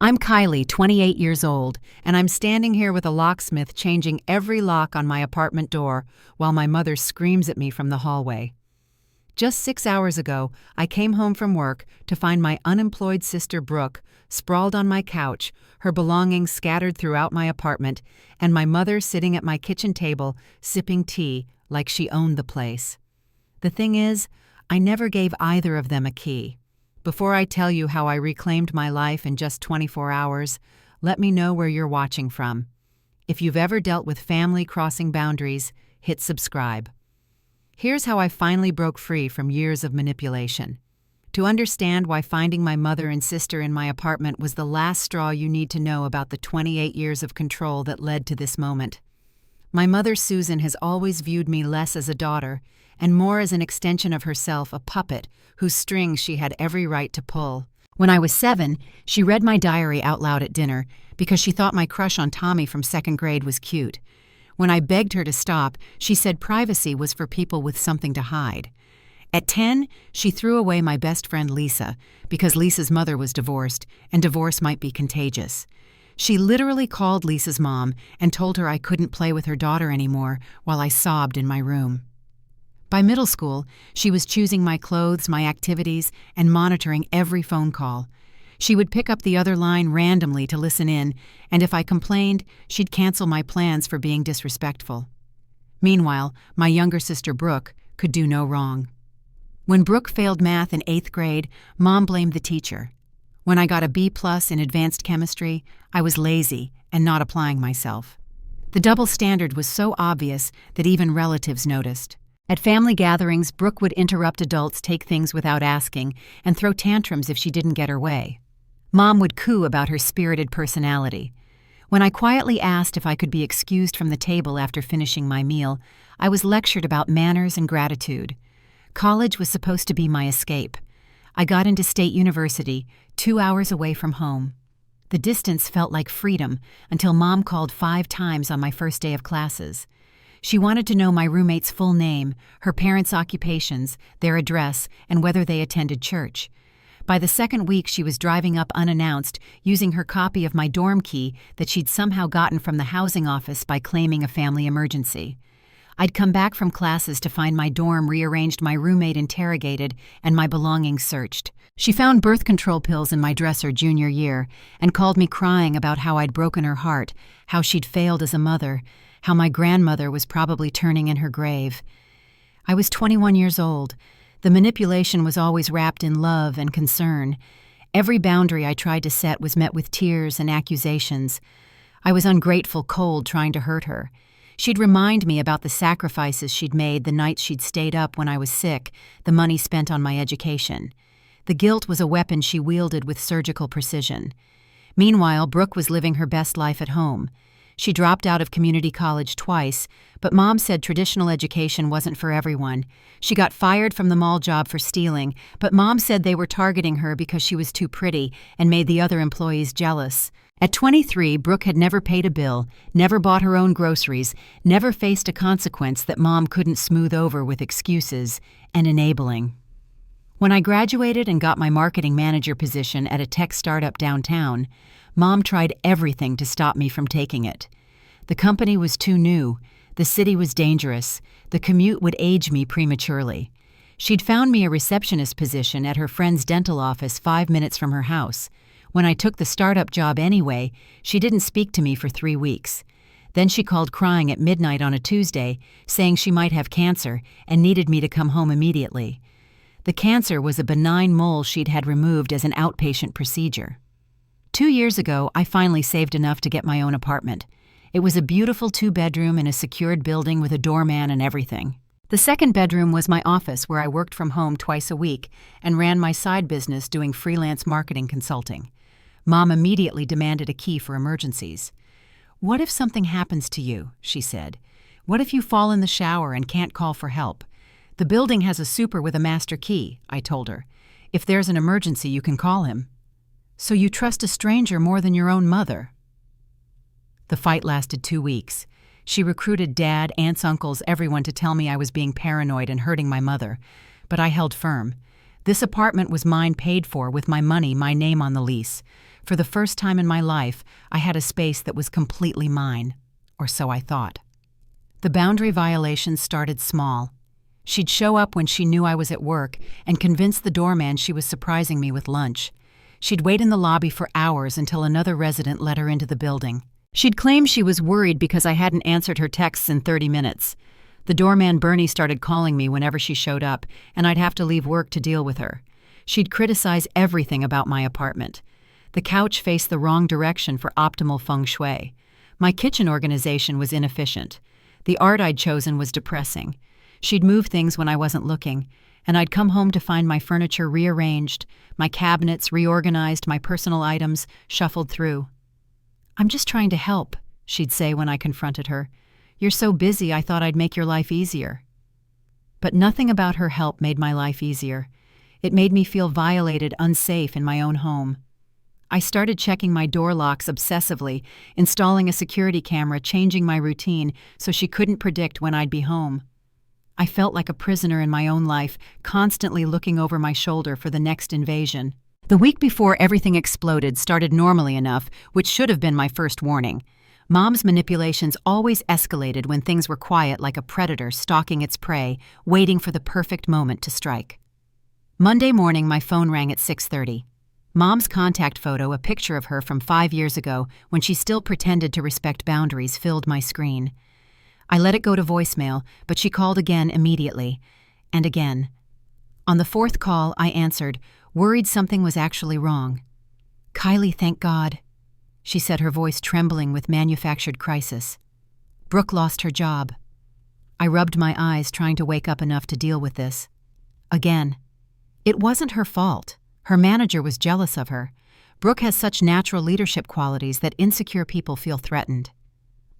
I'm Kylie, 28 years old, and I'm standing here with a locksmith changing every lock on my apartment door while my mother screams at me from the hallway. Just 6 hours ago, I came home from work to find my unemployed sister Brooke sprawled on my couch, her belongings scattered throughout my apartment, and my mother sitting at my kitchen table sipping tea like she owned the place. The thing is, I never gave either of them a key. Before I tell you how I reclaimed my life in just 24 hours, let me know where you're watching from. If you've ever dealt with family crossing boundaries, hit subscribe. Here's how I finally broke free from years of manipulation. To understand why finding my mother and sister in my apartment was the last straw you need to know about the 28 years of control that led to this moment. My mother, Susan, has always viewed me less as a daughter and more as an extension of herself, a puppet whose strings she had every right to pull. When I was 7, she read my diary out loud at dinner because she thought my crush on Tommy from 2nd grade was cute. When I begged her to stop, she said privacy was for people with something to hide. At 10, she threw away my best friend Lisa because Lisa's mother was divorced and divorce might be contagious. She literally called Lisa's mom and told her I couldn't play with her daughter anymore while I sobbed in my room. By middle school, she was choosing my clothes, my activities, and monitoring every phone call. She would pick up the other line randomly to listen in, and if I complained, she'd cancel my plans for being disrespectful. Meanwhile, my younger sister Brooke could do no wrong. When Brooke failed math in 8th grade, Mom blamed the teacher. When I got a B+ in advanced chemistry, I was lazy and not applying myself. The double standard was so obvious that even relatives noticed. At family gatherings, Brooke would interrupt adults take things without asking and throw tantrums if she didn't get her way. Mom would coo about her spirited personality. When I quietly asked if I could be excused from the table after finishing my meal, I was lectured about manners and gratitude. College was supposed to be my escape. I got into State University, 2 hours away from home. The distance felt like freedom until Mom called 5 times on my first day of classes. She wanted to know my roommate's full name, her parents' occupations, their address, and whether they attended church. By the 2nd week, she was driving up unannounced, using her copy of my dorm key that she'd somehow gotten from the housing office by claiming a family emergency. I'd come back from classes to find my dorm rearranged, my roommate interrogated, and my belongings searched. She found birth control pills in my dresser junior year and called me crying about how I'd broken her heart, how she'd failed as a mother, how my grandmother was probably turning in her grave. I was 21 years old. The manipulation was always wrapped in love and concern. Every boundary I tried to set was met with tears and accusations. I was ungrateful, cold, trying to hurt her. She'd remind me about the sacrifices she'd made the nights she'd stayed up when I was sick, the money spent on my education. The guilt was a weapon she wielded with surgical precision. Meanwhile, Brooke was living her best life at home. She dropped out of community college twice, but Mom said traditional education wasn't for everyone. She got fired from the mall job for stealing, but Mom said they were targeting her because she was too pretty and made the other employees jealous. At 23, Brooke had never paid a bill, never bought her own groceries, never faced a consequence that Mom couldn't smooth over with excuses and enabling. When I graduated and got my marketing manager position at a tech startup downtown, Mom tried everything to stop me from taking it. The company was too new, the city was dangerous, the commute would age me prematurely. She'd found me a receptionist position at her friend's dental office 5 minutes from her house. When I took the startup job anyway, she didn't speak to me for 3 weeks. Then she called crying at midnight on a Tuesday, saying she might have cancer and needed me to come home immediately. The cancer was a benign mole she'd had removed as an outpatient procedure. 2 years ago, I finally saved enough to get my own apartment. It was a beautiful 2-bedroom in a secured building with a doorman and everything. The 2nd bedroom was my office where I worked from home twice a week and ran my side business doing freelance marketing consulting. Mom immediately demanded a key for emergencies. "What if something happens to you?" she said. "What if you fall in the shower and can't call for help? The building has a super with a master key," I told her. "If there's an emergency, you can call him." "So you trust a stranger more than your own mother?" The fight lasted 2 weeks. She recruited dad, aunts, uncles, everyone to tell me I was being paranoid and hurting my mother. But I held firm. This apartment was mine, paid for with my money, my name on the lease. For the first time in my life, I had a space that was completely mine, or so I thought. The boundary violations started small. She'd show up when she knew I was at work and convince the doorman she was surprising me with lunch. She'd wait in the lobby for hours until another resident let her into the building. She'd claim she was worried because I hadn't answered her texts in 30 minutes. The doorman Bernie started calling me whenever she showed up, and I'd have to leave work to deal with her. She'd criticize everything about my apartment. The couch faced the wrong direction for optimal feng shui. My kitchen organization was inefficient. The art I'd chosen was depressing. She'd move things when I wasn't looking, and I'd come home to find my furniture rearranged, my cabinets reorganized, my personal items shuffled through. "I'm just trying to help," she'd say when I confronted her. "You're so busy, I thought I'd make your life easier." But nothing about her help made my life easier. It made me feel violated, unsafe in my own home. I started checking my door locks obsessively, installing a security camera, changing my routine so she couldn't predict when I'd be home. I felt like a prisoner in my own life, constantly looking over my shoulder for the next invasion. The week before everything exploded started normally enough, which should have been my first warning. Mom's manipulations always escalated when things were quiet, like a predator stalking its prey, waiting for the perfect moment to strike. Monday morning, my phone rang at 6:30. Mom's contact photo, a picture of her from 5 years ago when she still pretended to respect boundaries, filled my screen. I let it go to voicemail, but she called again immediately, and again. On the fourth call, I answered, worried something was actually wrong. "Kylie, thank God," she said, her voice trembling with manufactured crisis. "Brooke lost her job." I rubbed my eyes, trying to wake up enough to deal with this. Again. It wasn't her fault. Her manager was jealous of her. Brooke has such natural leadership qualities that insecure people feel threatened.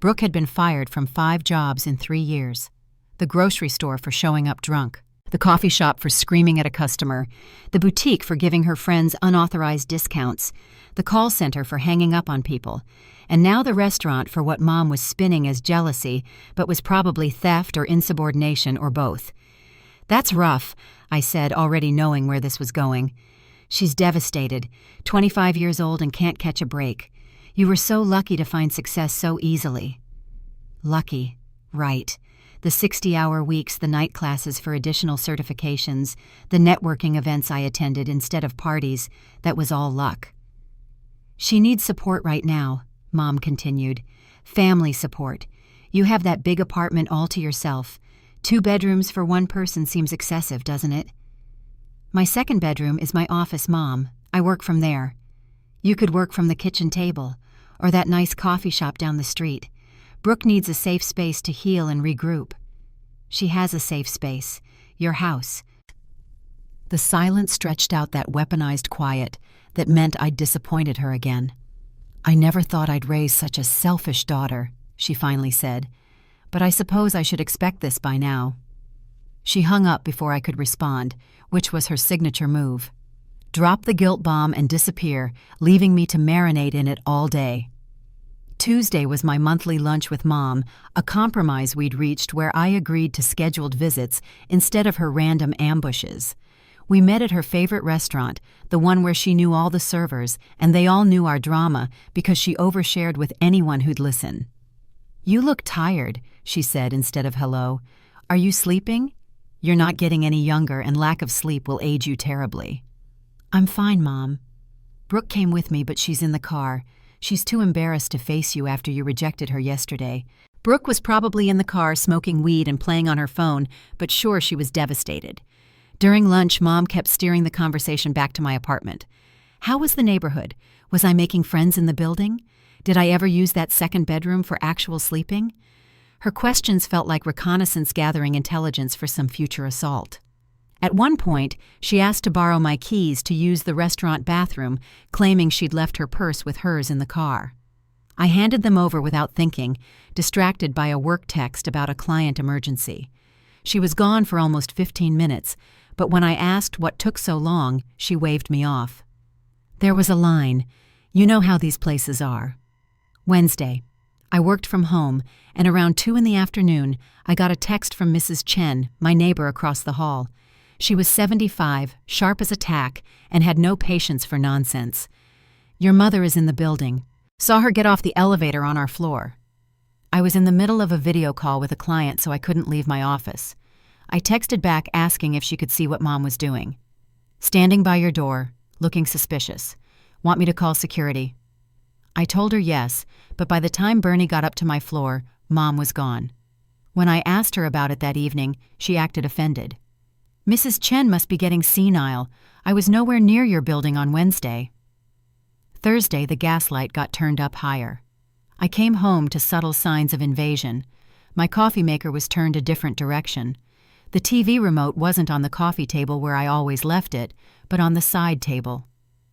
Brooke had been fired from 5 jobs in 3 years. The grocery store for showing up drunk, the coffee shop for screaming at a customer, the boutique for giving her friends unauthorized discounts, the call center for hanging up on people, and now the restaurant for what Mom was spinning as jealousy, but was probably theft or insubordination or both. "That's rough," I said, already knowing where this was going. "She's devastated, 25 years old and can't catch a break. You were so lucky to find success so easily." Lucky, right. The 60-hour weeks, the night classes for additional certifications, the networking events I attended instead of parties, that was all luck. "She needs support right now," Mom continued. "Family support. You have that big apartment all to yourself. 2 bedrooms for 1 person seems excessive, doesn't it?" "My second bedroom is my office, Mom. I work from there. You could work from the kitchen table, or that nice coffee shop down the street. Brooke needs a safe space to heal and regroup." "She has a safe space. Your house." The silence stretched out that weaponized quiet that meant I'd disappointed her again. "I never thought I'd raise such a selfish daughter," she finally said. "But I suppose I should expect this by now." She hung up before I could respond, which was her signature move. Drop the guilt bomb and disappear, leaving me to marinate in it all day. Tuesday was my monthly lunch with Mom, a compromise we'd reached where I agreed to scheduled visits instead of her random ambushes. We met at her favorite restaurant, the one where she knew all the servers, and they all knew our drama because she overshared with anyone who'd listen. "You look tired," she said instead of hello. "Are you sleeping? You're not getting any younger, and lack of sleep will age you terribly." "I'm fine, Mom. Brooke came with me, but she's in the car. She's too embarrassed to face you after you rejected her yesterday." Brooke was probably in the car smoking weed and playing on her phone, but sure, she was devastated. During lunch, Mom kept steering the conversation back to my apartment. How was the neighborhood? Was I making friends in the building? Did I ever use that second bedroom for actual sleeping? Her questions felt like reconnaissance gathering intelligence for some future assault. At one point, she asked to borrow my keys to use the restaurant bathroom, claiming she'd left her purse with hers in the car. I handed them over without thinking, distracted by a work text about a client emergency. She was gone for almost 15 minutes, but when I asked what took so long, she waved me off. There was a line. You know how these places are. Wednesday. I worked from home, and around 2 in the afternoon, I got a text from Mrs. Chen, my neighbor across the hall. She was 75, sharp as a tack, and had no patience for nonsense. Your mother is in the building. Saw her get off the elevator on our floor. I was in the middle of a video call with a client, so I couldn't leave my office. I texted back asking if she could see what Mom was doing. Standing by your door, looking suspicious. Want me to call security? I told her yes, but by the time Bernie got up to my floor, Mom was gone. When I asked her about it that evening, she acted offended. Mrs. Chen must be getting senile. I was nowhere near your building on Wednesday. Thursday, the gas light got turned up higher. I came home to subtle signs of invasion. My coffee maker was turned a different direction. The TV remote wasn't on the coffee table where I always left it, but on the side table.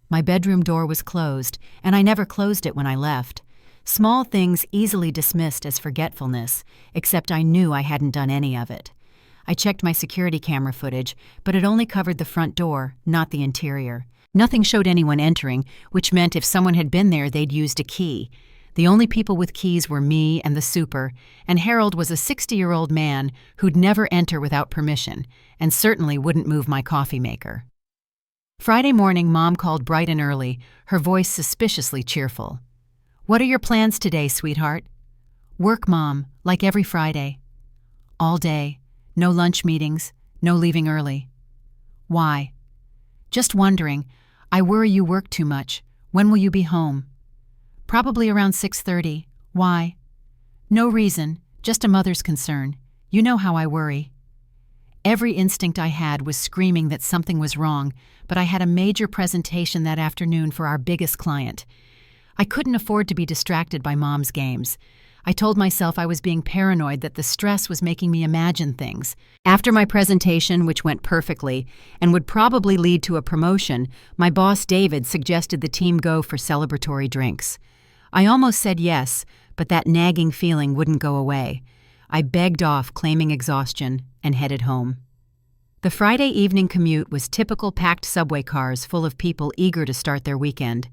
My bedroom door was closed, and I never closed it when I left. Small things easily dismissed as forgetfulness, except I knew I hadn't done any of it. I checked my security camera footage, but it only covered the front door, not the interior. Nothing showed anyone entering, which meant if someone had been there, they'd used a key. The only people with keys were me and the super, and Harold was a 60-year-old man who'd never enter without permission, and certainly wouldn't move my coffee maker. Friday morning, Mom called bright and early, her voice suspiciously cheerful. What are your plans today, sweetheart? Work, Mom, like every Friday. All day. No lunch meetings, no leaving early. Why? Just wondering. I worry you work too much. When will you be home? Probably around 6:30. Why? No reason, just a mother's concern. You know how I worry. Every instinct I had was screaming that something was wrong, but I had a major presentation that afternoon for our biggest client. I couldn't afford to be distracted by Mom's games. I told myself I was being paranoid that the stress was making me imagine things. After my presentation, which went perfectly and would probably lead to a promotion, my boss David suggested the team go for celebratory drinks. I almost said yes, but that nagging feeling wouldn't go away. I begged off, claiming exhaustion, and headed home. The Friday evening commute was typical packed subway cars full of people eager to start their weekend.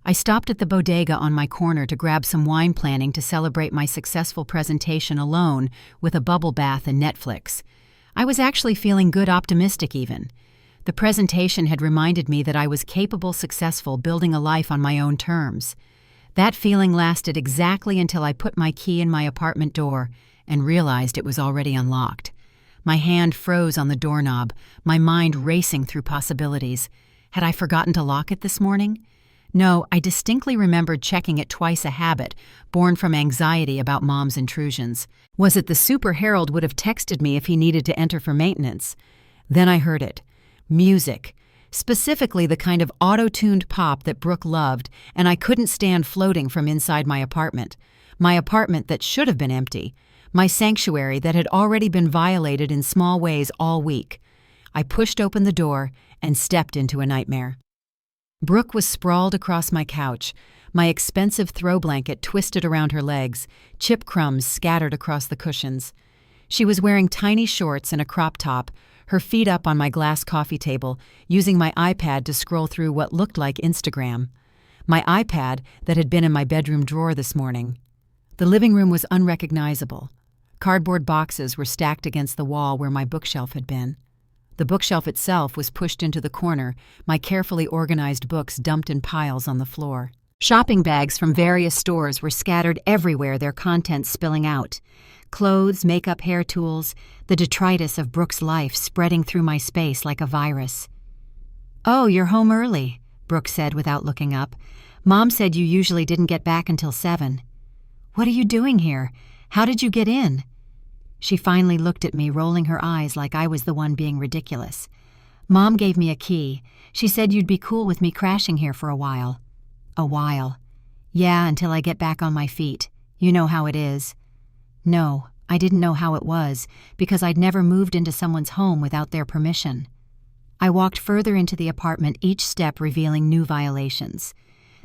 I stopped at the bodega on my corner to grab some wine, planning to celebrate my successful presentation alone with a bubble bath and Netflix. I was actually feeling good, optimistic even. The presentation had reminded me that I was capable, successful, building a life on my own terms. That feeling lasted exactly until I put my key in my apartment door and realized it was already unlocked. My hand froze on the doorknob, my mind racing through possibilities. Had I forgotten to lock it this morning? No, I distinctly remembered checking it twice, a habit born from anxiety about Mom's intrusions. Was it the super Harold would have texted me if he needed to enter for maintenance? Then I heard it. Music. Specifically the kind of auto-tuned pop that Brooke loved, and I couldn't stand floating from inside my apartment. My apartment that should have been empty. My sanctuary that had already been violated in small ways all week. I pushed open the door and stepped into a nightmare. Brooke was sprawled across my couch, my expensive throw blanket twisted around her legs, chip crumbs scattered across the cushions. She was wearing tiny shorts and a crop top, her feet up on my glass coffee table, using my iPad to scroll through what looked like Instagram. My iPad that had been in my bedroom drawer this morning. The living room was unrecognizable. Cardboard boxes were stacked against the wall where my bookshelf had been. The bookshelf itself was pushed into the corner, my carefully organized books dumped in piles on the floor. Shopping bags from various stores were scattered everywhere, their contents spilling out. Clothes, makeup, hair tools, the detritus of Brooke's life spreading through my space like a virus. "Oh, you're home early," Brooke said without looking up. "Mom said you usually didn't get back until 7. What are you doing here? How did you get in?" She finally looked at me, rolling her eyes like I was the one being ridiculous. "Mom gave me a key. She said you'd be cool with me crashing here for a while." "A while." "Yeah, until I get back on my feet. You know how it is." No, I didn't know how it was, because I'd never moved into someone's home without their permission. I walked further into the apartment, each step revealing new violations.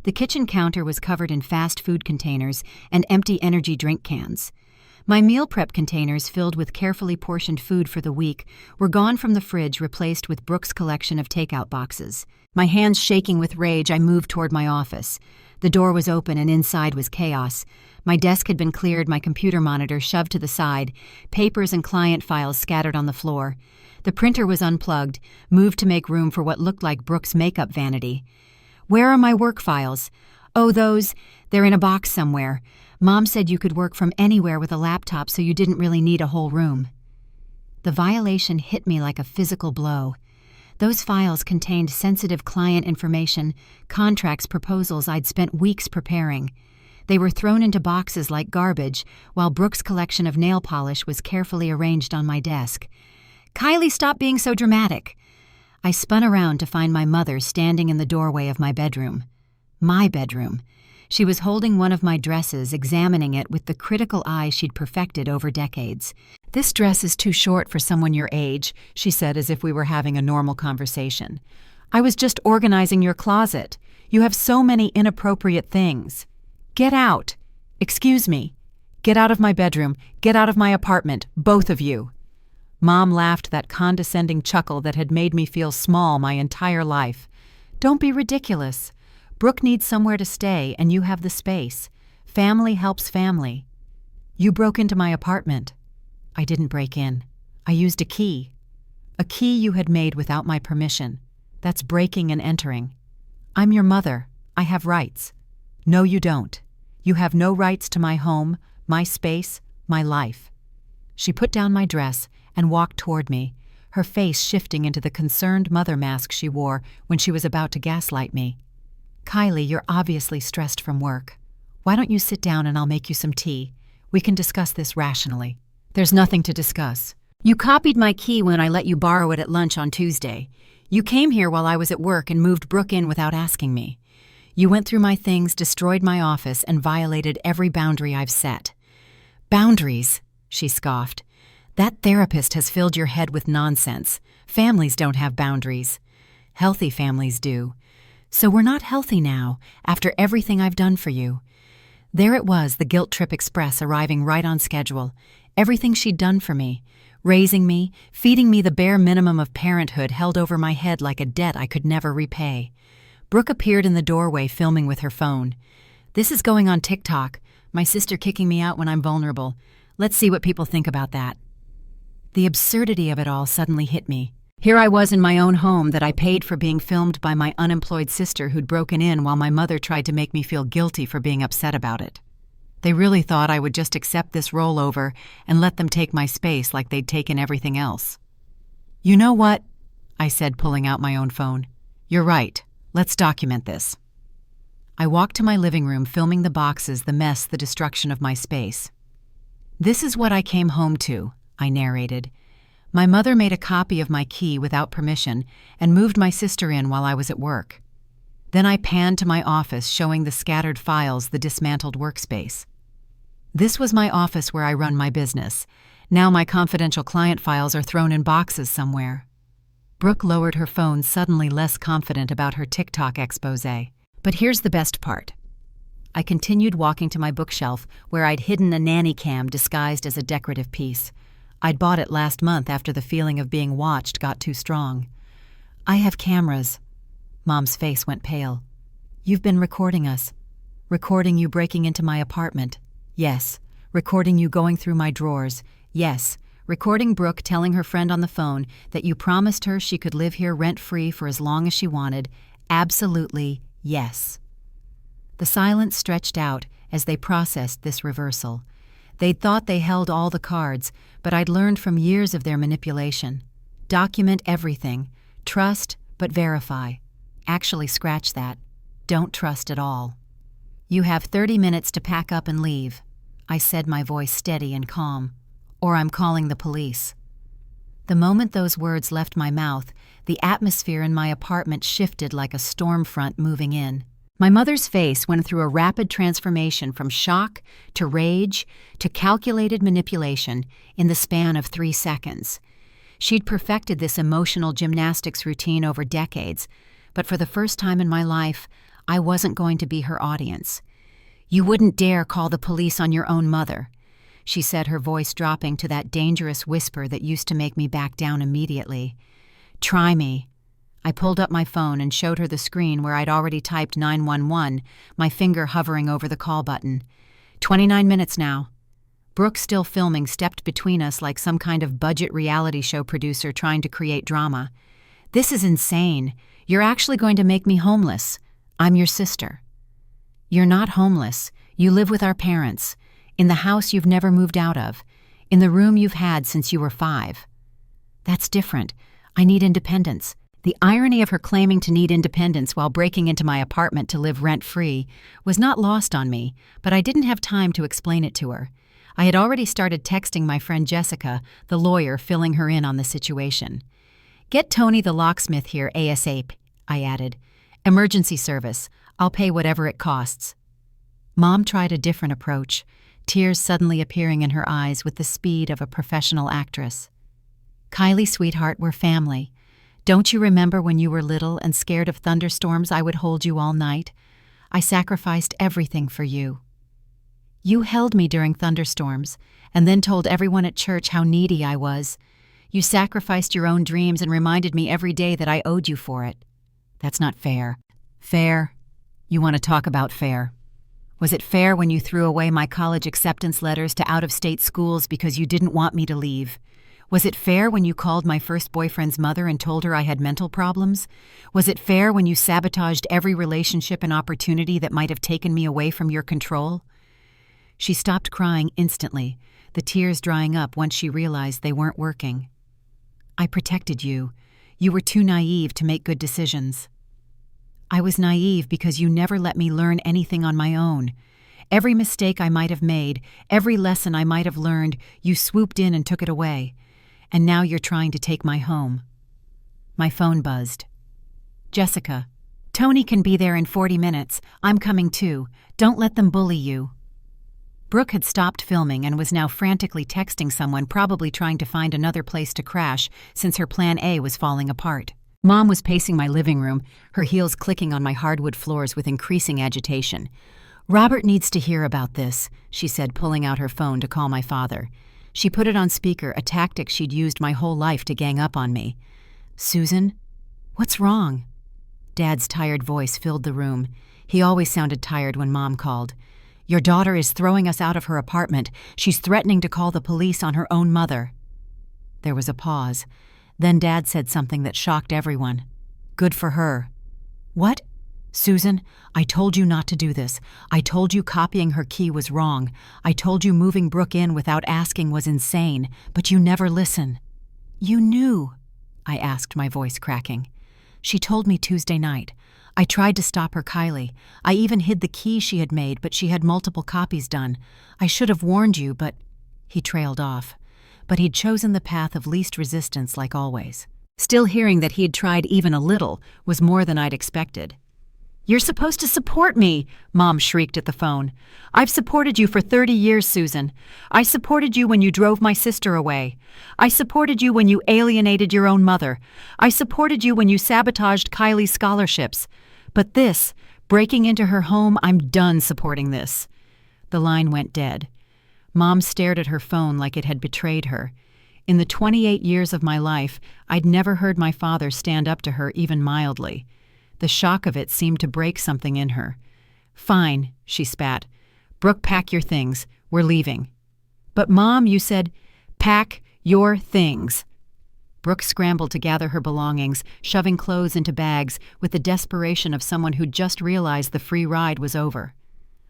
The kitchen counter was covered in fast food containers and empty energy drink cans. My meal prep containers, filled with carefully portioned food for the week, were gone from the fridge, replaced with Brooke's collection of takeout boxes. My hands shaking with rage, I moved toward my office. The door was open and inside was chaos. My desk had been cleared, my computer monitor shoved to the side, papers and client files scattered on the floor. The printer was unplugged, moved to make room for what looked like Brooke's makeup vanity. Where are my work files? Oh, they're in a box somewhere. Mom said you could work from anywhere with a laptop, so you didn't really need a whole room. The violation hit me like a physical blow. Those files contained sensitive client information, contracts, proposals I'd spent weeks preparing. They were thrown into boxes like garbage, while Brooke's collection of nail polish was carefully arranged on my desk. "Kylie, stop being so dramatic." I spun around to find my mother standing in the doorway of my bedroom. My bedroom. She was holding one of my dresses, examining it with the critical eye she'd perfected over decades. "This dress is too short for someone your age," she said as if we were having a normal conversation. "I was just organizing your closet. You have so many inappropriate things. Get out. Excuse me. Get out of my bedroom. Get out of my apartment, both of you." Mom laughed that condescending chuckle that had made me feel small my entire life. "Don't be ridiculous. Brooke needs somewhere to stay, and you have the space. Family helps family. You broke into my apartment." "I didn't break in. I used a key. A key you had made without my permission. That's breaking and entering. I'm your mother. I have rights." "No, you don't. You have no rights to my home, my space, my life." She put down my dress and walked toward me, her face shifting into the concerned mother mask she wore when she was about to gaslight me. "Kylie, you're obviously stressed from work. Why don't you sit down and I'll make you some tea? We can discuss this rationally." "There's nothing to discuss. You copied my key when I let you borrow it at lunch on Tuesday. You came here while I was at work and moved Brooke in without asking me. You went through my things, destroyed my office, and violated every boundary I've set." "Boundaries?" she scoffed. "That therapist has filled your head with nonsense. Families don't have boundaries. Healthy families do. So we're not healthy now, after everything I've done for you." There it was, the guilt trip express arriving right on schedule. Everything she'd done for me, raising me, feeding me the bare minimum of parenthood held over my head like a debt I could never repay. Brooke appeared in the doorway filming with her phone. "This is going on TikTok. My sister kicking me out when I'm vulnerable. Let's see what people think about that." The absurdity of it all suddenly hit me. Here I was in my own home that I paid for, being filmed by my unemployed sister who'd broken in while my mother tried to make me feel guilty for being upset about it. They really thought I would just accept this rollover and let them take my space like they'd taken everything else. "You know what?" I said, pulling out my own phone. "You're right. Let's document this." I walked to my living room, filming the boxes, the mess, the destruction of my space. "This is what I came home to," I narrated. "My mother made a copy of my key without permission and moved my sister in while I was at work." Then I panned to my office, showing the scattered files, the dismantled workspace. This was my office where I run my business. Now my confidential client files are thrown in boxes somewhere. Brooke lowered her phone, suddenly less confident about her TikTok expose. But here's the best part. I continued walking to my bookshelf, where I'd hidden a nanny cam disguised as a decorative piece. I'd bought it last month after the feeling of being watched got too strong. "I have cameras." Mom's face went pale. "You've been recording us. Recording you breaking into my apartment. Yes. Recording you going through my drawers. Yes. Recording Brooke telling her friend on the phone that you promised her she could live here rent-free for as long as she wanted. Absolutely yes." The silence stretched out as they processed this reversal. They'd thought they held all the cards, but I'd learned from years of their manipulation. Document everything. Trust, but verify. Actually, scratch that. Don't trust at all. "You have 30 minutes to pack up and leave," I said, my voice steady and calm. "Or I'm calling the police." The moment those words left my mouth, the atmosphere in my apartment shifted like a storm front moving in. My mother's face went through a rapid transformation from shock to rage to calculated manipulation in the span of 3 seconds. She'd perfected this emotional gymnastics routine over decades, but for the first time in my life, I wasn't going to be her audience. "You wouldn't dare call the police on your own mother," she said, her voice dropping to that dangerous whisper that used to make me back down immediately. "Try me." I pulled up my phone and showed her the screen where I'd already typed 911, my finger hovering over the call button. 29 minutes now. Brooke, still filming, stepped between us like some kind of budget reality show producer trying to create drama. "This is insane. You're actually going to make me homeless." I'm your sister. You're not homeless. You live with our parents, in the house you've never moved out of, in the room you've had since you were 5. That's different. I need independence. The irony of her claiming to need independence while breaking into my apartment to live rent-free was not lost on me, but I didn't have time to explain it to her. I had already started texting my friend Jessica, the lawyer, filling her in on the situation. Get Tony the locksmith here ASAP, I added. Emergency service. I'll pay whatever it costs. Mom tried a different approach, tears suddenly appearing in her eyes with the speed of a professional actress. Kylie, sweetheart, we're family. Don't you remember when you were little and scared of thunderstorms I would hold you all night? I sacrificed everything for you. You held me during thunderstorms and then told everyone at church how needy I was. You sacrificed your own dreams and reminded me every day that I owed you for it. That's not fair. Fair? You want to talk about fair? Was it fair when you threw away my college acceptance letters to out-of-state schools because you didn't want me to leave? Was it fair when you called my first boyfriend's mother and told her I had mental problems? Was it fair when you sabotaged every relationship and opportunity that might have taken me away from your control? She stopped crying instantly, the tears drying up once she realized they weren't working. I protected you. You were too naive to make good decisions. I was naive because you never let me learn anything on my own. Every mistake I might have made, every lesson I might have learned, you swooped in and took it away. And now you're trying to take my home. My phone buzzed. Jessica, Tony can be there in 40 minutes. I'm coming too. Don't let them bully you. Brooke had stopped filming and was now frantically texting someone, probably trying to find another place to crash since her plan A was falling apart. Mom was pacing my living room, her heels clicking on my hardwood floors with increasing agitation. Robert needs to hear about this, she said, pulling out her phone to call my father. She put it on speaker, a tactic she'd used my whole life to gang up on me. Susan? What's wrong? Dad's tired voice filled the room. He always sounded tired when Mom called. Your daughter is throwing us out of her apartment. She's threatening to call the police on her own mother. There was a pause. Then Dad said something that shocked everyone. Good for her. What? Susan, I told you not to do this. I told you copying her key was wrong. I told you moving Brooke in without asking was insane, but you never listen. You knew, I asked, my voice cracking. She told me Tuesday night. I tried to stop her, Kylie. I even hid the key she had made, but she had multiple copies done. I should have warned you, but... He trailed off. But he'd chosen the path of least resistance like always. Still, hearing that he'd tried even a little was more than I'd expected. You're supposed to support me, Mom shrieked at the phone. I've supported you for 30 years, Susan. I supported you when you drove my sister away. I supported you when you alienated your own mother. I supported you when you sabotaged Kylie's scholarships. But this, breaking into her home, I'm done supporting this. The line went dead. Mom stared at her phone like it had betrayed her. In the 28 years of my life, I'd never heard my father stand up to her even mildly. The shock of it seemed to break something in her. Fine, she spat. Brooke, pack your things. We're leaving. But Mom, you said, pack your things. Brooke scrambled to gather her belongings, shoving clothes into bags with the desperation of someone who'd just realized the free ride was over.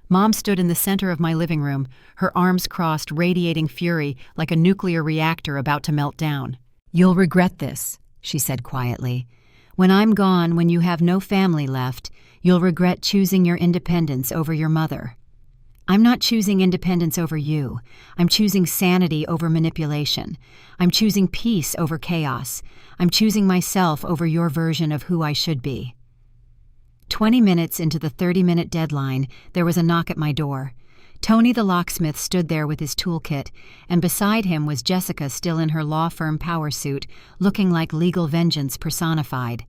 Mom stood in the center of my living room, her arms crossed, radiating fury like a nuclear reactor about to melt down. You'll regret this, she said quietly. When I'm gone, when you have no family left, you'll regret choosing your independence over your mother. I'm not choosing independence over you. I'm choosing sanity over manipulation. I'm choosing peace over chaos. I'm choosing myself over your version of who I should be. 20 minutes into the 30-minute deadline, there was a knock at my door. Tony the locksmith stood there with his toolkit, and beside him was Jessica, still in her law firm power suit, looking like legal vengeance personified.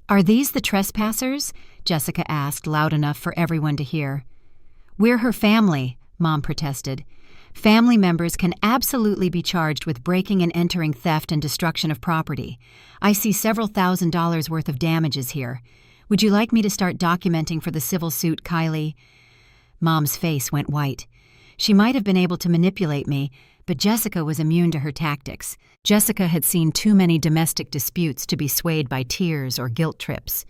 Are these the trespassers? Jessica asked, loud enough for everyone to hear. We're her family, Mom protested. Family members can absolutely be charged with breaking and entering, theft and destruction of property. I see several $1,000s worth of damages here. Would you like me to start documenting for the civil suit, Kylie? Mom's face went white. She might have been able to manipulate me, but Jessica was immune to her tactics. Jessica had seen too many domestic disputes to be swayed by tears or guilt trips.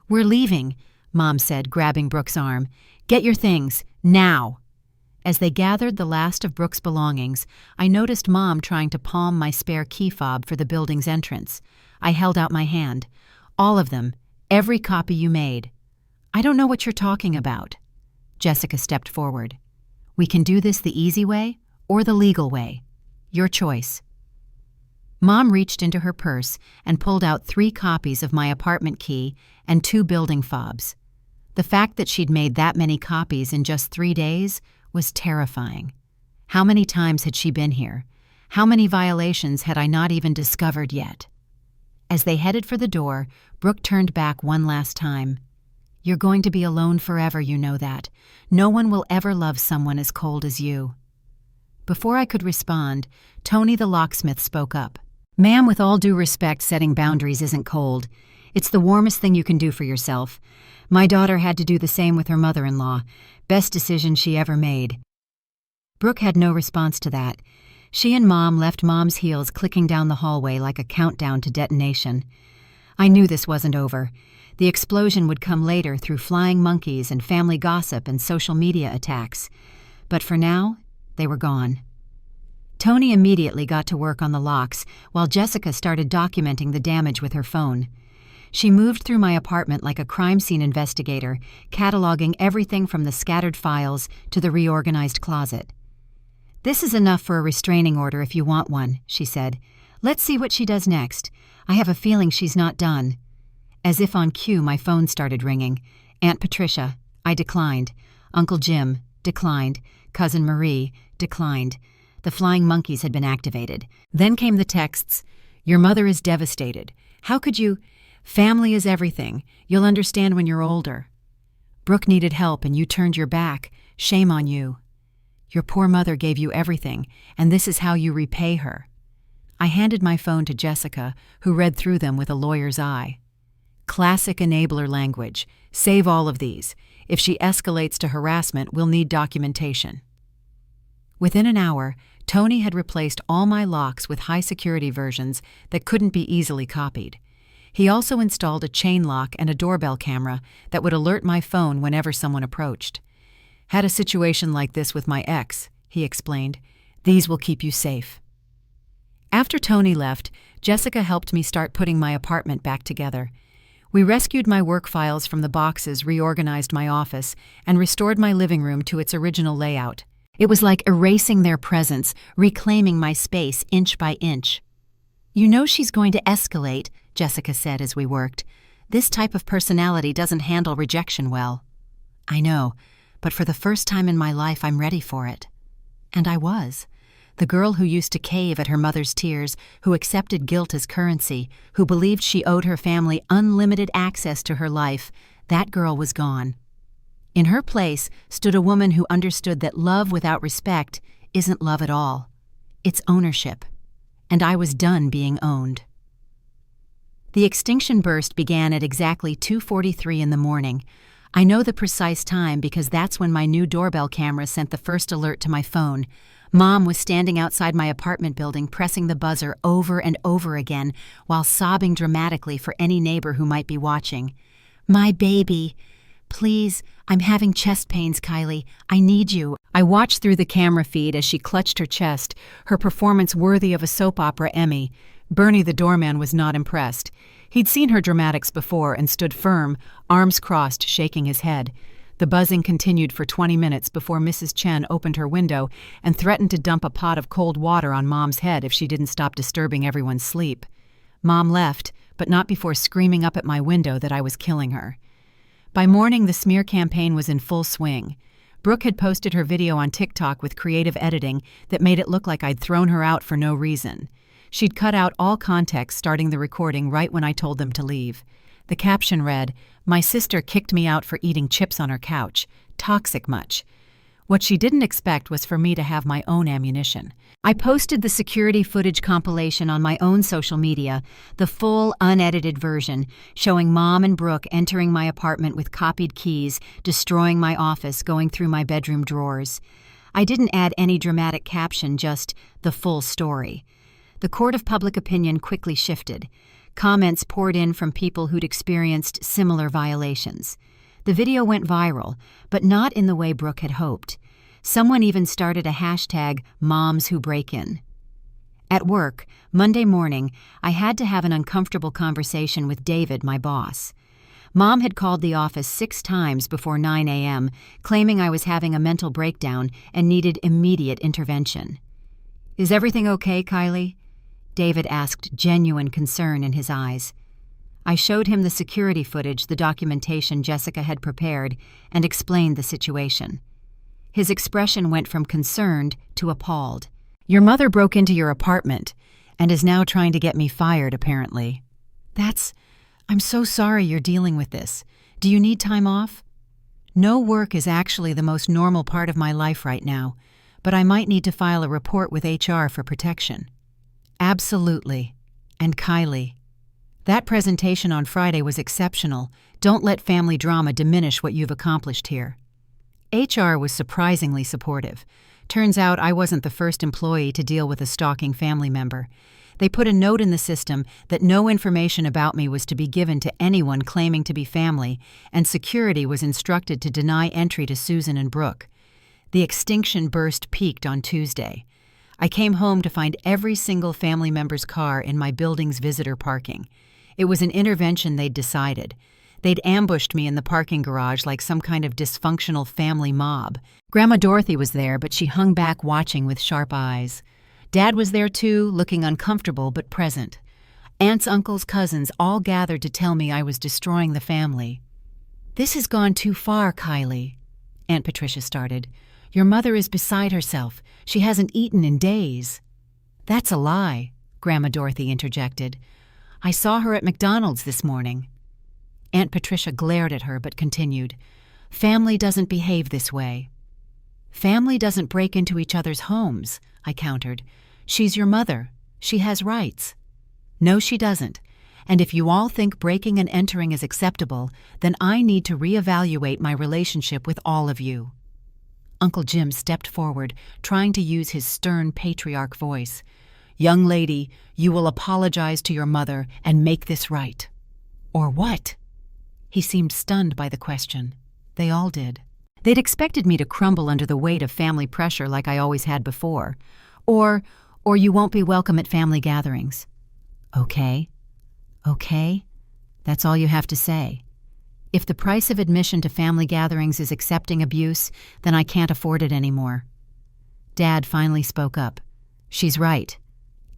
We're leaving, Mom said, grabbing Brooke's arm. "Get your things, now!" As they gathered the last of Brooke's belongings, I noticed Mom trying to palm my spare key fob for the building's entrance. I held out my hand. "All of them. Every copy you made." "I don't know what you're talking about." Jessica stepped forward. "We can do this the easy way or the legal way. Your choice." Mom reached into her purse and pulled out 3 copies of my apartment key and 2 building fobs. The fact that she'd made that many copies in just 3 days was terrifying. How many times had she been here? How many violations had I not even discovered yet? As they headed for the door, Brooke turned back one last time. "You're going to be alone forever, you know that. No one will ever love someone as cold as you." Before I could respond, Tony the locksmith spoke up. "Ma'am, with all due respect, setting boundaries isn't cold. It's the warmest thing you can do for yourself. My daughter had to do the same with her mother-in-law. Best decision she ever made." Brooke had no response to that. She and Mom left Mom's heels clicking down the hallway like a countdown to detonation. I knew this wasn't over. The explosion would come later through flying monkeys and family gossip and social media attacks. But for now, they were gone. Tony immediately got to work on the locks, while Jessica started documenting the damage with her phone. She moved through my apartment like a crime scene investigator, cataloging everything from the scattered files to the reorganized closet. "This is enough for a restraining order if you want one," she said. "Let's see what she does next. I have a feeling she's not done." As if on cue, my phone started ringing. Aunt Patricia, I declined. Uncle Jim, declined. Cousin Marie, declined. The flying monkeys had been activated. Then came the texts. "Your mother is devastated. How could you? Family is everything. You'll understand when you're older. Brooke needed help and you turned your back. Shame on you. Your poor mother gave you everything, and this is how you repay her." I handed my phone to Jessica, who read through them with a lawyer's eye. "Classic enabler language. Save all of these. If she escalates to harassment, we'll need documentation." Within an hour, Tony had replaced all my locks with high-security versions that couldn't be easily copied. He also installed a chain lock and a doorbell camera that would alert my phone whenever someone approached. "Had a situation like this with my ex," he explained. "These will keep you safe." After Tony left, Jessica helped me start putting my apartment back together. We rescued my work files from the boxes, reorganized my office, and restored my living room to its original layout. It was like erasing their presence, reclaiming my space inch by inch. "You know she's going to escalate," Jessica said as we worked. "This type of personality doesn't handle rejection well." "I know, but for the first time in my life I'm ready for it." And I was. The girl who used to cave at her mother's tears, who accepted guilt as currency, who believed she owed her family unlimited access to her life, that girl was gone. In her place stood a woman who understood that love without respect isn't love at all. It's ownership. And I was done being owned. The extinction burst began at exactly 2:43 in the morning. I know the precise time because that's when my new doorbell camera sent the first alert to my phone. Mom was standing outside my apartment building pressing the buzzer over and over again while sobbing dramatically for any neighbor who might be watching. "My baby. Please, I'm having chest pains, Kylie. I need you." I watched through the camera feed as she clutched her chest, her performance worthy of a soap opera Emmy. Bernie the doorman was not impressed. He'd seen her dramatics before and stood firm, arms crossed, shaking his head. The buzzing continued for 20 minutes before Mrs. Chen opened her window and threatened to dump a pot of cold water on Mom's head if she didn't stop disturbing everyone's sleep. Mom left, but not before screaming up at my window that I was killing her. By morning, the smear campaign was in full swing. Brooke had posted her video on TikTok with creative editing that made it look like I'd thrown her out for no reason. She'd cut out all context starting the recording right when I told them to leave. The caption read, "My sister kicked me out for eating chips on her couch. Toxic much." What she didn't expect was for me to have my own ammunition. I posted the security footage compilation on my own social media, the full, unedited version, showing Mom and Brooke entering my apartment with copied keys, destroying my office, going through my bedroom drawers. I didn't add any dramatic caption, just the full story. The court of public opinion quickly shifted. Comments poured in from people who'd experienced similar violations. The video went viral, but not in the way Brooke had hoped. Someone even started a hashtag #MomsWhoBreakIn. At work, Monday morning, I had to have an uncomfortable conversation with David, my boss. Mom had called the office 6 times before 9 a.m., claiming I was having a mental breakdown and needed immediate intervention. "Is everything okay, Kylie?" David asked, genuine concern in his eyes. I showed him the security footage, the documentation Jessica had prepared, and explained the situation. His expression went from concerned to appalled. "Your mother broke into your apartment and is now trying to get me fired, apparently." I'm so sorry you're dealing with this. Do you need time off?" "No, work is actually the most normal part of my life right now, but I might need to file a report with HR for protection." "Absolutely. And Kylie, that presentation on Friday was exceptional. Don't let family drama diminish what you've accomplished here." HR was surprisingly supportive. Turns out I wasn't the first employee to deal with a stalking family member. They put a note in the system that no information about me was to be given to anyone claiming to be family, and security was instructed to deny entry to Susan and Brooke. The extinction burst peaked on Tuesday. I came home to find every single family member's car in my building's visitor parking. It was an intervention they'd decided. They'd ambushed me in the parking garage like some kind of dysfunctional family mob. Grandma Dorothy was there, but she hung back watching with sharp eyes. Dad was there too, looking uncomfortable but present. Aunts, uncles, cousins all gathered to tell me I was destroying the family. "This has gone too far, Kylie," Aunt Patricia started. "Your mother is beside herself. She hasn't eaten in days." "That's a lie," Grandma Dorothy interjected. "I saw her at McDonald's this morning." Aunt Patricia glared at her but continued. "Family doesn't behave this way." "Family doesn't break into each other's homes," I countered. "She's your mother. She has rights." "No, she doesn't. And if you all think breaking and entering is acceptable, then I need to reevaluate my relationship with all of you." Uncle Jim stepped forward, trying to use his stern patriarch voice. "Young lady, you will apologize to your mother and make this right." "Or what?" He seemed stunned by the question. They all did. They'd expected me to crumble under the weight of family pressure like I always had before. Or you won't be welcome at family gatherings. Okay. That's all you have to say. If the price of admission to family gatherings is accepting abuse, then I can't afford it anymore. Dad finally spoke up. "She's right."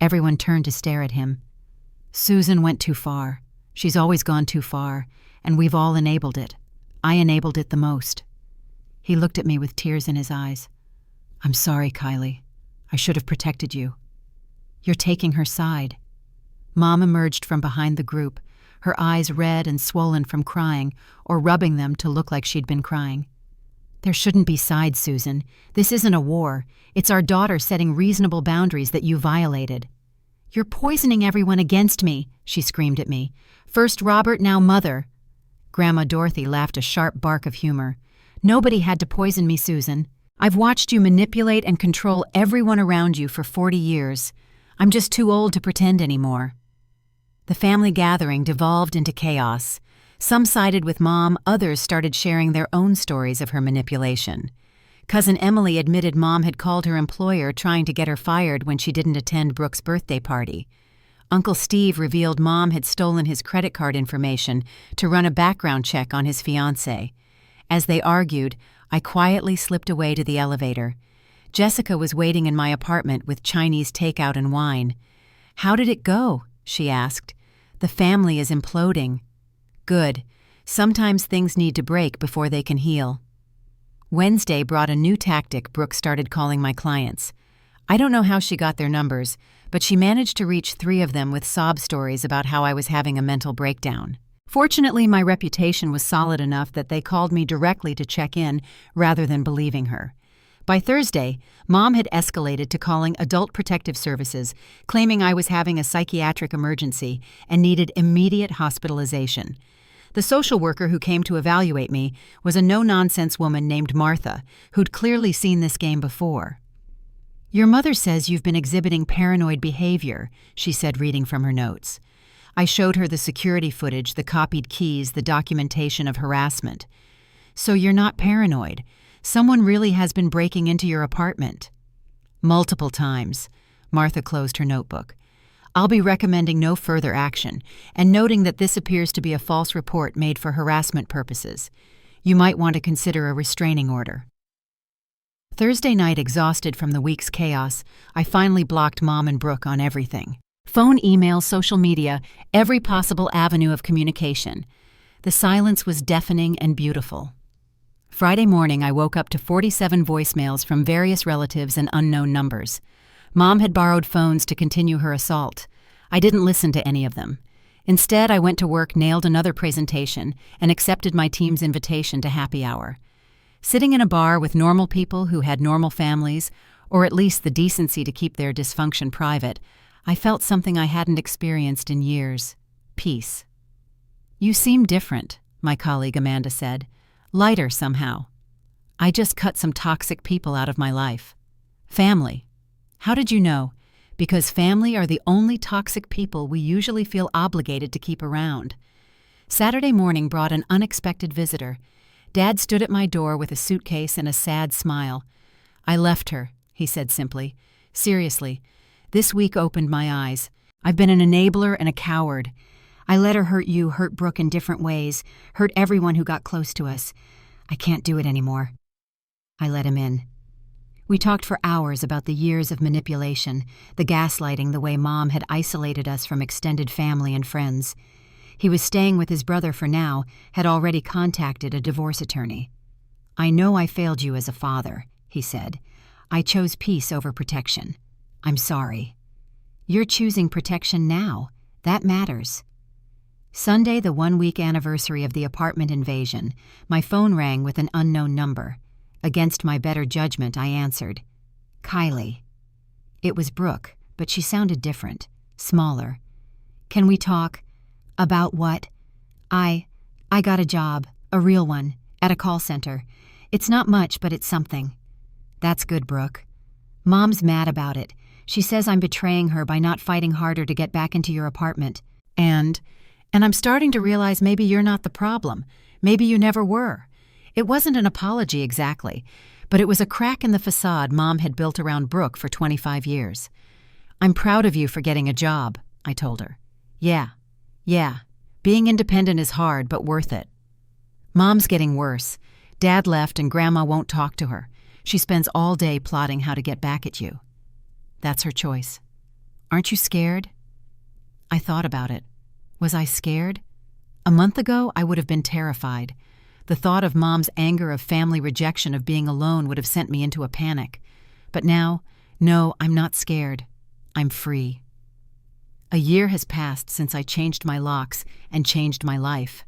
Everyone turned to stare at him. "Susan went too far. She's always gone too far, and we've all enabled it. I enabled it the most." He looked at me with tears in his eyes. "I'm sorry, Kylie. I should have protected you." "You're taking her side." Mom emerged from behind the group, her eyes red and swollen from crying, or rubbing them to look like she'd been crying. "There shouldn't be sides, Susan. This isn't a war. It's our daughter setting reasonable boundaries that you violated." "You're poisoning everyone against me," she screamed at me. "First Robert, now Mother." Grandma Dorothy laughed a sharp bark of humor. "Nobody had to poison me, Susan. I've watched you manipulate and control everyone around you for 40 years. I'm just too old to pretend anymore." The family gathering devolved into chaos. Some sided with Mom, others started sharing their own stories of her manipulation. Cousin Emily admitted Mom had called her employer trying to get her fired when she didn't attend Brooke's birthday party. Uncle Steve revealed Mom had stolen his credit card information to run a background check on his fiancée. As they argued, I quietly slipped away to the elevator. Jessica was waiting in my apartment with Chinese takeout and wine. "How did it go?" she asked. "The family is imploding." "Good. Sometimes things need to break before they can heal." Wednesday brought a new tactic Brooke started calling my clients. I don't know how she got their numbers, but she managed to reach 3 of them with sob stories about how I was having a mental breakdown. Fortunately, my reputation was solid enough that they called me directly to check in rather than believing her. By Thursday, Mom had escalated to calling Adult Protective Services, claiming I was having a psychiatric emergency and needed immediate hospitalization. The social worker who came to evaluate me was a no-nonsense woman named Martha, who'd clearly seen this game before. "Your mother says you've been exhibiting paranoid behavior," she said, reading from her notes. I showed her the security footage, the copied keys, the documentation of harassment. So you're not paranoid. Someone really has been breaking into your apartment. Multiple times. Martha closed her notebook. I'll be recommending no further action, and noting that this appears to be a false report made for harassment purposes. You might want to consider a restraining order. Thursday night, exhausted from the week's chaos, I finally blocked Mom and Brooke on everything. Phone, email, social media, every possible avenue of communication. The silence was deafening and beautiful. Friday morning, I woke up to 47 voicemails from various relatives and unknown numbers. Mom had borrowed phones to continue her assault. I didn't listen to any of them. Instead, I went to work, nailed another presentation, and accepted my team's invitation to happy hour. Sitting in a bar with normal people who had normal families, or at least the decency to keep their dysfunction private, I felt something I hadn't experienced in years: peace. You seem different, my colleague Amanda said. Lighter somehow. I just cut some toxic people out of my life. Family. How did you know? Because family are the only toxic people we usually feel obligated to keep around. Saturday morning brought an unexpected visitor. Dad stood at my door with a suitcase and a sad smile. I left her, he said simply. Seriously, this week opened my eyes. I've been an enabler and a coward. I let her hurt you, hurt Brooke in different ways, hurt everyone who got close to us. I can't do it anymore. I let him in. We talked for hours about the years of manipulation, the gaslighting, the way Mom had isolated us from extended family and friends. He was staying with his brother for now, had already contacted a divorce attorney. I know I failed you as a father, he said. I chose peace over protection. I'm sorry. You're choosing protection now. That matters. Sunday, the 1-week anniversary of the apartment invasion, my phone rang with an unknown number. Against my better judgment, I answered. Kylie. It was Brooke, but she sounded different, smaller. Can we talk? About what? I got a job, a real one, at a call center. It's not much, but it's something. That's good, Brooke. Mom's mad about it. She says I'm betraying her by not fighting harder to get back into your apartment. And I'm starting to realize maybe you're not the problem. Maybe you never were. It wasn't an apology exactly, but it was a crack in the facade Mom had built around Brooke for 25 years. I'm proud of you for getting a job, I told her. Yeah. Being independent is hard, but worth it. Mom's getting worse. Dad left and Grandma won't talk to her. She spends all day plotting how to get back at you. That's her choice. Aren't you scared? I thought about it. Was I scared? A month ago, I would have been terrified. The thought of Mom's anger, of family rejection, of being alone would have sent me into a panic. But now, no, I'm not scared. I'm free. A year has passed since I changed my locks and changed my life.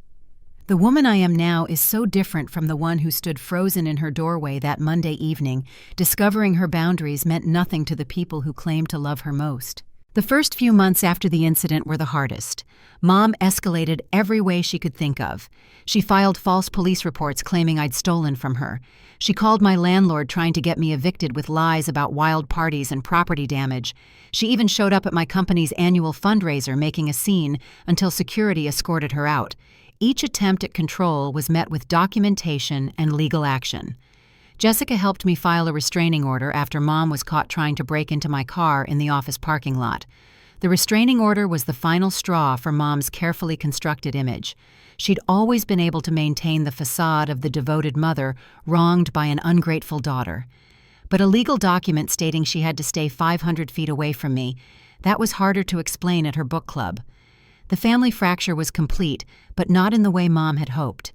The woman I am now is so different from the one who stood frozen in her doorway that Monday evening. Discovering her boundaries meant nothing to the people who claimed to love her most. The first few months after the incident were the hardest. Mom escalated every way she could think of. She filed false police reports claiming I'd stolen from her. She called my landlord trying to get me evicted with lies about wild parties and property damage. She even showed up at my company's annual fundraiser making a scene until security escorted her out. Each attempt at control was met with documentation and legal action. Jessica helped me file a restraining order after Mom was caught trying to break into my car in the office parking lot. The restraining order was the final straw for Mom's carefully constructed image. She'd always been able to maintain the facade of the devoted mother wronged by an ungrateful daughter. But a legal document stating she had to stay 500 feet away from me, that was harder to explain at her book club. The family fracture was complete, but not in the way Mom had hoped.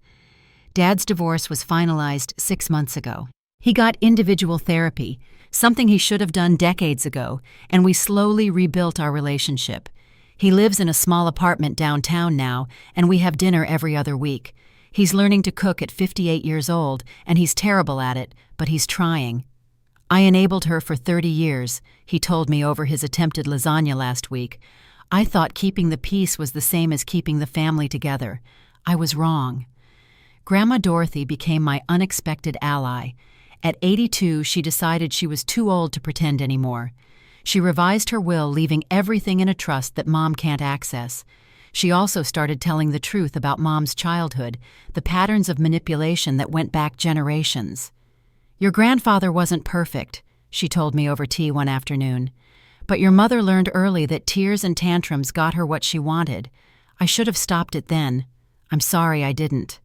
Dad's divorce was finalized 6 months ago. He got individual therapy, something he should have done decades ago, and we slowly rebuilt our relationship. He lives in a small apartment downtown now, and we have dinner every other week. He's learning to cook at 58 years old, and he's terrible at it, but he's trying. I enabled her for 30 years, he told me over his attempted lasagna last week. I thought keeping the peace was the same as keeping the family together. I was wrong. Grandma Dorothy became my unexpected ally. At 82, she decided she was too old to pretend anymore. She revised her will, leaving everything in a trust that Mom can't access. She also started telling the truth about Mom's childhood, the patterns of manipulation that went back generations. "Your grandfather wasn't perfect," she told me over tea one afternoon. "But your mother learned early that tears and tantrums got her what she wanted. I should have stopped it then. I'm sorry I didn't."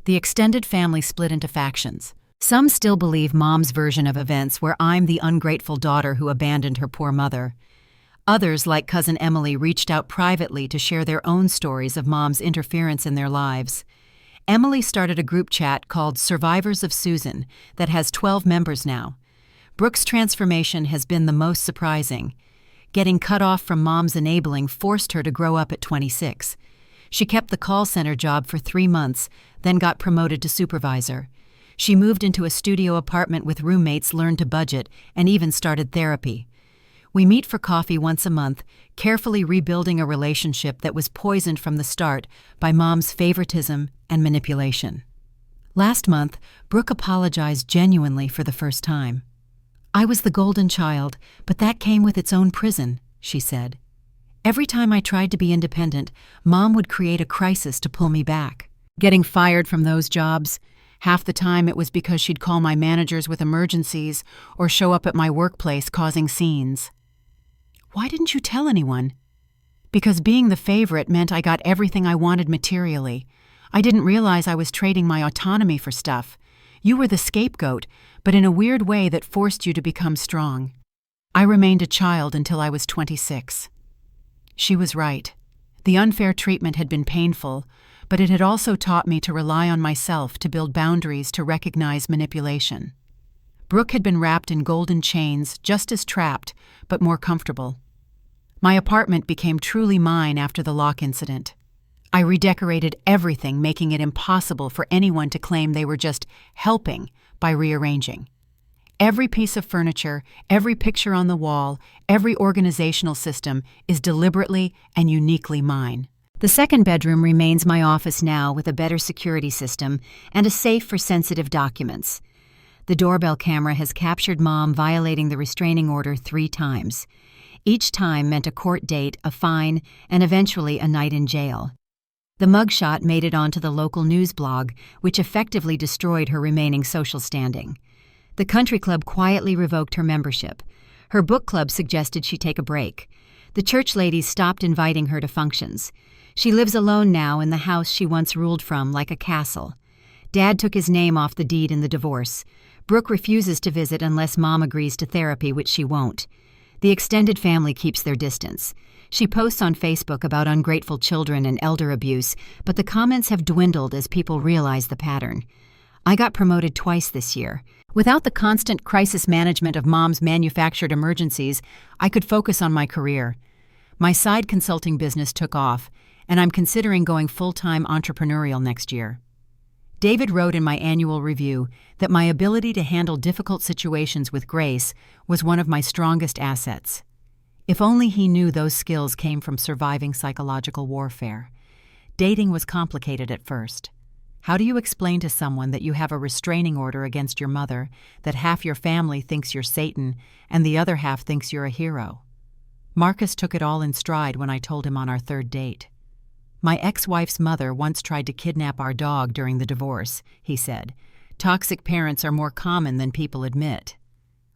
The extended family split into factions. Some still believe Mom's version of events, where I'm the ungrateful daughter who abandoned her poor mother. Others, like Cousin Emily, reached out privately to share their own stories of Mom's interference in their lives. Emily started a group chat called Survivors of Susan that has 12 members now. Brooke's transformation has been the most surprising. Getting cut off from Mom's enabling forced her to grow up at 26. She kept the call center job for 3 months, then got promoted to supervisor. She moved into a studio apartment with roommates, learned to budget, and even started therapy. We meet for coffee once a month, carefully rebuilding a relationship that was poisoned from the start by Mom's favoritism and manipulation. Last month, Brooke apologized genuinely for the first time. "I was the golden child, but that came with its own prison," she said. "Every time I tried to be independent, Mom would create a crisis to pull me back. Getting fired from those jobs, half the time it was because she'd call my managers with emergencies or show up at my workplace causing scenes." "Why didn't you tell anyone?" "Because being the favorite meant I got everything I wanted materially. I didn't realize I was trading my autonomy for stuff. You were the scapegoat, but in a weird way that forced you to become strong. I remained a child until I was 26. She was right. The unfair treatment had been painful, but it had also taught me to rely on myself to build boundaries to recognize manipulation. Brooke had been wrapped in golden chains, just as trapped, but more comfortable. My apartment became truly mine after the lock incident. I redecorated everything, making it impossible for anyone to claim they were just helping by rearranging. Every piece of furniture, every picture on the wall, every organizational system is deliberately and uniquely mine. The second bedroom remains my office now, with a better security system and a safe for sensitive documents. The doorbell camera has captured Mom violating the restraining order 3 times. Each time meant a court date, a fine, and eventually a night in jail. The mugshot made it onto the local news blog, which effectively destroyed her remaining social standing. The country club quietly revoked her membership. Her book club suggested she take a break. The church ladies stopped inviting her to functions. She lives alone now in the house she once ruled from like a castle. Dad took his name off the deed in the divorce. Brooke refuses to visit unless Mom agrees to therapy, which she won't. The extended family keeps their distance. She posts on Facebook about ungrateful children and elder abuse, but the comments have dwindled as people realize the pattern. I got promoted twice this year. Without the constant crisis management of Mom's manufactured emergencies, I could focus on my career. My side consulting business took off, and I'm considering going full-time entrepreneurial next year. David wrote in my annual review that my ability to handle difficult situations with grace was one of my strongest assets. If only he knew those skills came from surviving psychological warfare. Dating was complicated at first. How do you explain to someone that you have a restraining order against your mother, that half your family thinks you're Satan and the other half thinks you're a hero? Marcus took it all in stride when I told him on our 3rd date. "My ex-wife's mother once tried to kidnap our dog during the divorce," he said. "Toxic parents are more common than people admit."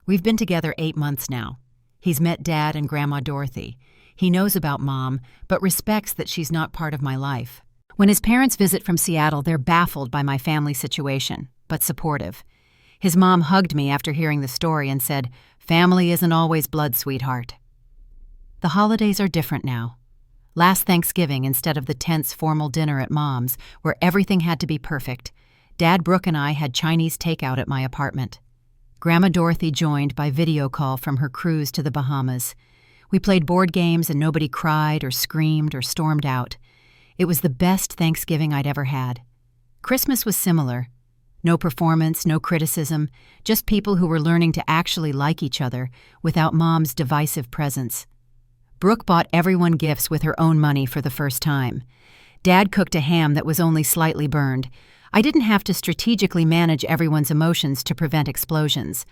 We've been together 8 months now. He's met Dad and Grandma Dorothy. He knows about Mom, but respects that she's not part of my life. When his parents visit from Seattle, they're baffled by my family situation, but supportive. His mom hugged me after hearing the story and said, "Family isn't always blood, sweetheart." The holidays are different now. Last Thanksgiving, instead of the tense formal dinner at Mom's, where everything had to be perfect, Dad, Brooke, and I had Chinese takeout at my apartment. Grandma Dorothy joined by video call from her cruise to the Bahamas. We played board games and nobody cried or screamed or stormed out. It was the best Thanksgiving I'd ever had. Christmas was similar. No performance, no criticism, just people who were learning to actually like each other without Mom's divisive presence. Brooke bought everyone gifts with her own money for the first time. Dad cooked a ham that was only slightly burned. I didn't have to strategically manage everyone's emotions to prevent explosions.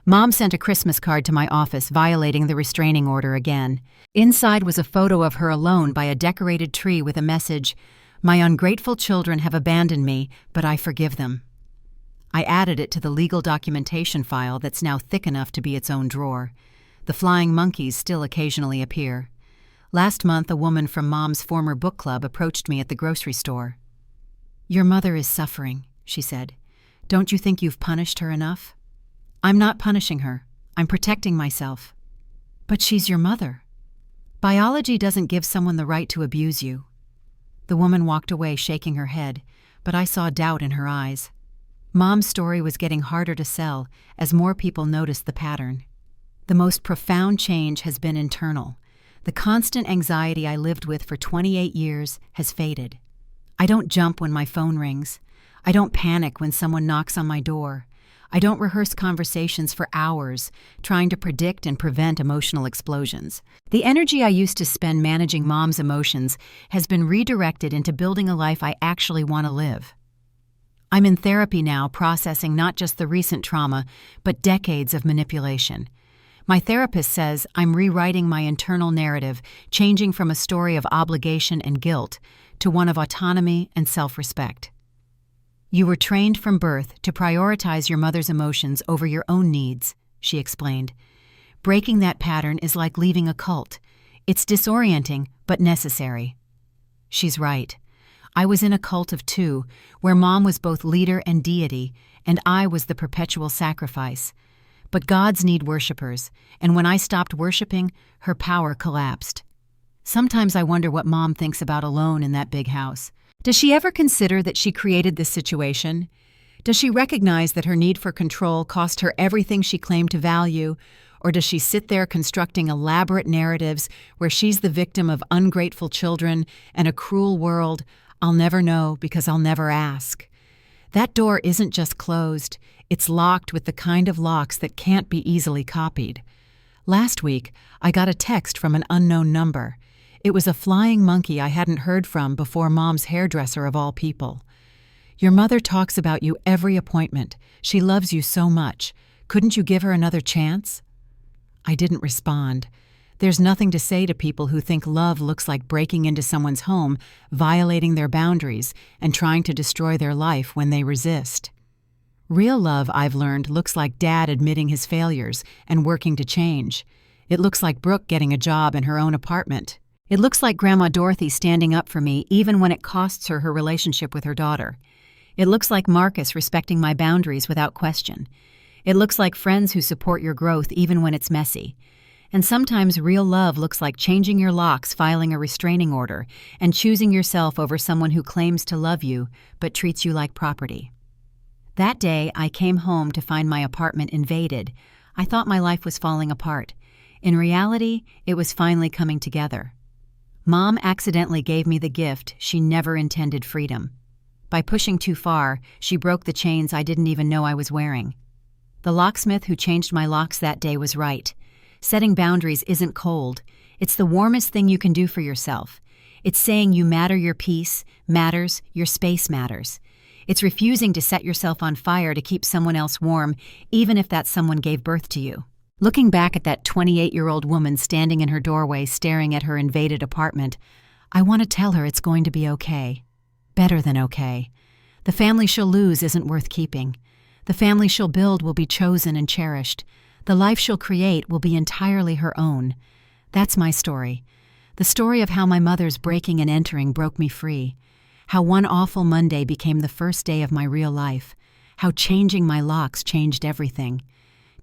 Mom sent a Christmas card to my office violating the restraining order again. Inside was a photo of her alone by a decorated tree with a message, "My ungrateful children have abandoned me, but I forgive them." I added it to the legal documentation file that's now thick enough to be its own drawer. The flying monkeys still occasionally appear. Last month, a woman from Mom's former book club approached me at the grocery store. "Your mother is suffering," she said. "Don't you think you've punished her enough?" "I'm not punishing her. I'm protecting myself." "But she's your mother. Biology doesn't give someone the right to abuse you." The woman walked away shaking her head, but I saw doubt in her eyes. Mom's story was getting harder to sell as more people noticed the pattern. The most profound change has been internal. The constant anxiety I lived with for 28 years has faded. I don't jump when my phone rings. I don't panic when someone knocks on my door. I don't rehearse conversations for hours, trying to predict and prevent emotional explosions. The energy I used to spend managing Mom's emotions has been redirected into building a life I actually want to live. I'm in therapy now, processing not just the recent trauma, but decades of manipulation. My therapist says I'm rewriting my internal narrative, changing from a story of obligation and guilt to one of autonomy and self-respect. "You were trained from birth to prioritize your mother's emotions over your own needs," she explained. "Breaking that pattern is like leaving a cult. It's disorienting, but necessary." She's right. I was in a cult of two, where Mom was both leader and deity, and I was the perpetual sacrifice. But gods need worshipers, and when I stopped worshiping, her power collapsed. Sometimes I wonder what Mom thinks about alone in that big house. Does she ever consider that she created this situation? Does she recognize that her need for control cost her everything she claimed to value, or does she sit there constructing elaborate narratives where she's the victim of ungrateful children and a cruel world? I'll never know because I'll never ask. That door isn't just closed, it's locked with the kind of locks that can't be easily copied. Last week, I got a text from an unknown number. It was a flying monkey I hadn't heard from before Mom's hairdresser of all people. "Your mother talks about you every appointment. She loves you so much. Couldn't you give her another chance?" I didn't respond. There's nothing to say to people who think love looks like breaking into someone's home, violating their boundaries, and trying to destroy their life when they resist. Real love, I've learned, looks like Dad admitting his failures and working to change. It looks like Brooke getting a job in her own apartment. It looks like Grandma Dorothy standing up for me even when it costs her her relationship with her daughter. It looks like Marcus respecting my boundaries without question. It looks like friends who support your growth even when it's messy. And sometimes real love looks like changing your locks, filing a restraining order, and choosing yourself over someone who claims to love you but treats you like property. That day, I came home to find my apartment invaded. I thought my life was falling apart. In reality, it was finally coming together. Mom accidentally gave me the gift she never intended: freedom. By pushing too far, she broke the chains I didn't even know I was wearing. The locksmith who changed my locks that day was right. Setting boundaries isn't cold. It's the warmest thing you can do for yourself. It's saying you matter, your peace matters, your space matters. It's refusing to set yourself on fire to keep someone else warm, even if that someone gave birth to you. Looking back at that 28-year-old woman standing in her doorway staring at her invaded apartment, I want to tell her it's going to be okay. Better than okay. The family she'll lose isn't worth keeping. The family she'll build will be chosen and cherished. The life she'll create will be entirely her own. That's my story. The story of how my mother's breaking and entering broke me free. How one awful Monday became the first day of my real life. How changing my locks changed everything.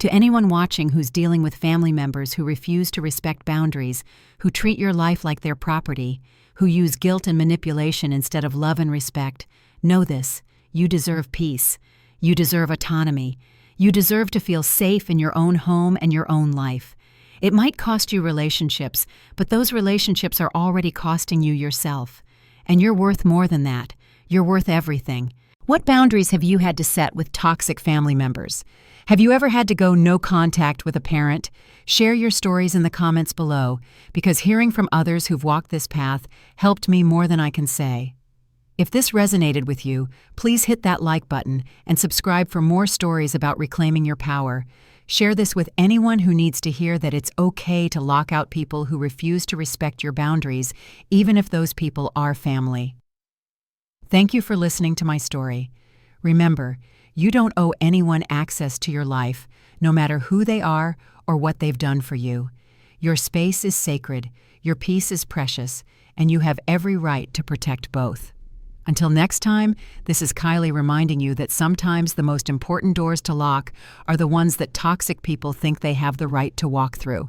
To anyone watching who's dealing with family members who refuse to respect boundaries, who treat your life like their property, who use guilt and manipulation instead of love and respect, know this: you deserve peace. You deserve autonomy. You deserve to feel safe in your own home and your own life. It might cost you relationships, but those relationships are already costing you yourself. And you're worth more than that. You're worth everything. What boundaries have you had to set with toxic family members? Have you ever had to go no contact with a parent? Share your stories in the comments below, because hearing from others who've walked this path helped me more than I can say. If this resonated with you, please hit that like button and subscribe for more stories about reclaiming your power. Share this with anyone who needs to hear that it's okay to lock out people who refuse to respect your boundaries, even if those people are family. Thank you for listening to my story. Remember, you don't owe anyone access to your life, no matter who they are or what they've done for you. Your space is sacred, your peace is precious, and you have every right to protect both. Until next time, this is Kylie reminding you that sometimes the most important doors to lock are the ones that toxic people think they have the right to walk through.